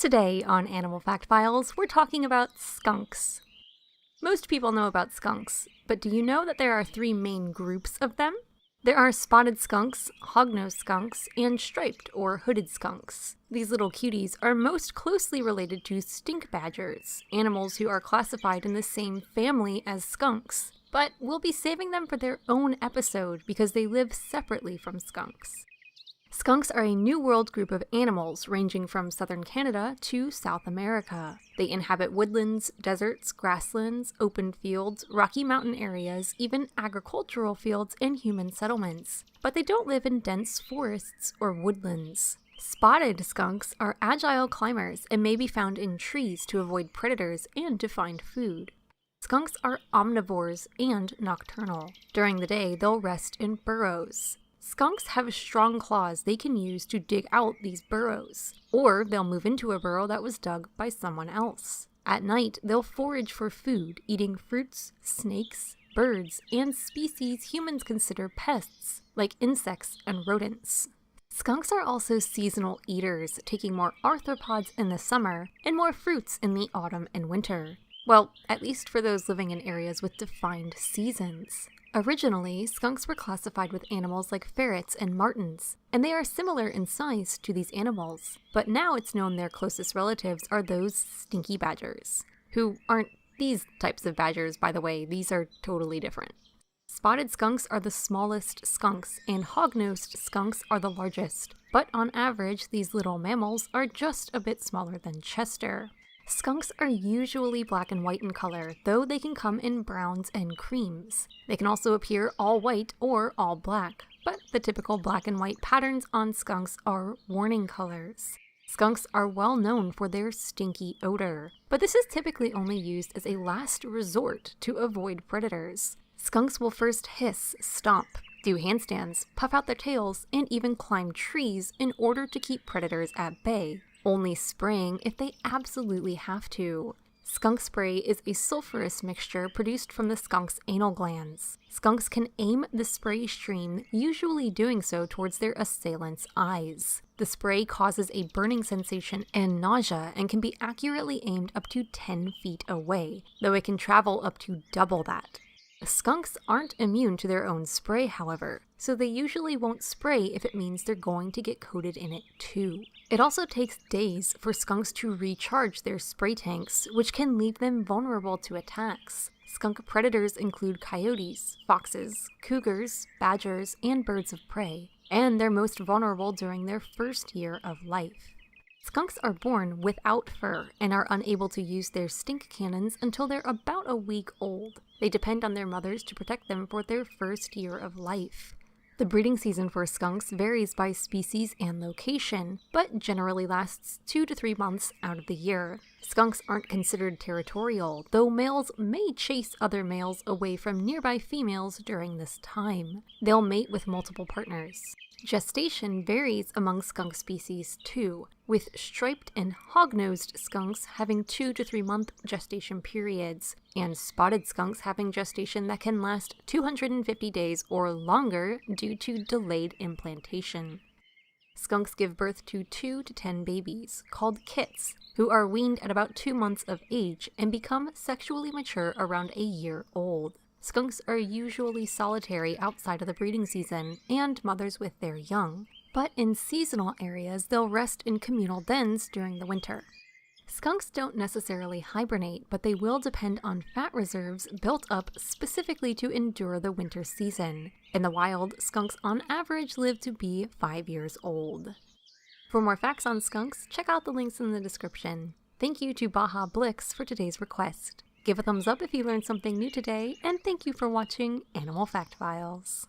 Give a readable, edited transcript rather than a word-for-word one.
Today on Animal Fact Files, we're talking about skunks. Most people know about skunks, but do you know that there are three main groups of them? There are spotted skunks, hognose skunks, and striped or hooded skunks. These little cuties are most closely related to stink badgers, animals who are classified in the same family as skunks. But we'll be saving them for their own episode because they live separately from skunks. Skunks are a New World group of animals ranging from southern Canada to South America. They inhabit woodlands, deserts, grasslands, open fields, rocky mountain areas, even agricultural fields and human settlements. But they don't live in dense forests or woodlands. Spotted skunks are agile climbers and may be found in trees to avoid predators and to find food. Skunks are omnivores and nocturnal. During the day, they'll rest in burrows. Skunks have strong claws they can use to dig out these burrows, or they'll move into a burrow that was dug by someone else. At night, they'll forage for food, eating fruits, snakes, birds, and species humans consider pests, like insects and rodents. Skunks are also seasonal eaters, taking more arthropods in the summer and more fruits in the autumn and winter. Well, at least for those living in areas with defined seasons. Originally, skunks were classified with animals like ferrets and martens, and they are similar in size to these animals. But now it's known their closest relatives are those stinky badgers, who aren't these types of badgers, by the way. These are totally different. Spotted skunks are the smallest skunks, and hog-nosed skunks are the largest. But on average, these little mammals are just a bit smaller than Chester. Skunks are usually black and white in color, though they can come in browns and creams. They can also appear all white or all black, but the typical black and white patterns on skunks are warning colors. Skunks are well known for their stinky odor, but this is typically only used as a last resort to avoid predators. Skunks will first hiss, stomp, do handstands, puff out their tails, and even climb trees in order to keep predators at bay. Only spraying if they absolutely have to. Skunk spray is a sulfurous mixture produced from the skunk's anal glands. Skunks can aim the spray stream, usually doing so towards their assailant's eyes. The spray causes a burning sensation and nausea and can be accurately aimed up to 10 feet away, though it can travel up to double that. Skunks aren't immune to their own spray, however, so they usually won't spray if it means they're going to get coated in it too. It also takes days for skunks to recharge their spray tanks, which can leave them vulnerable to attacks. Skunk predators include coyotes, foxes, cougars, badgers, and birds of prey, and they're most vulnerable during their first year of life. Skunks are born without fur and are unable to use their stink cannons until they're about a week old. They depend on their mothers to protect them for their first year of life. The breeding season for skunks varies by species and location, but generally lasts 2 to 3 months out of the year. Skunks aren't considered territorial, though males may chase other males away from nearby females during this time. They'll mate with multiple partners. Gestation varies among skunk species too, with striped and hog-nosed skunks having 2 to 3 month gestation periods, and spotted skunks having gestation that can last 250 days or longer due to delayed implantation. Skunks give birth to 2 to 10 babies, called kits, who are weaned at about 2 months of age and become sexually mature around a year old. Skunks are usually solitary outside of the breeding season and mothers with their young, but in seasonal areas they'll rest in communal dens during the winter. Skunks don't necessarily hibernate, but they will depend on fat reserves built up specifically to endure the winter season. In the wild, skunks on average live to be 5 years old. For more facts on skunks, check out the links in the description. Thank you to Baja Blix for today's request. Give a thumbs up if you learned something new today, and thank you for watching Animal Fact Files.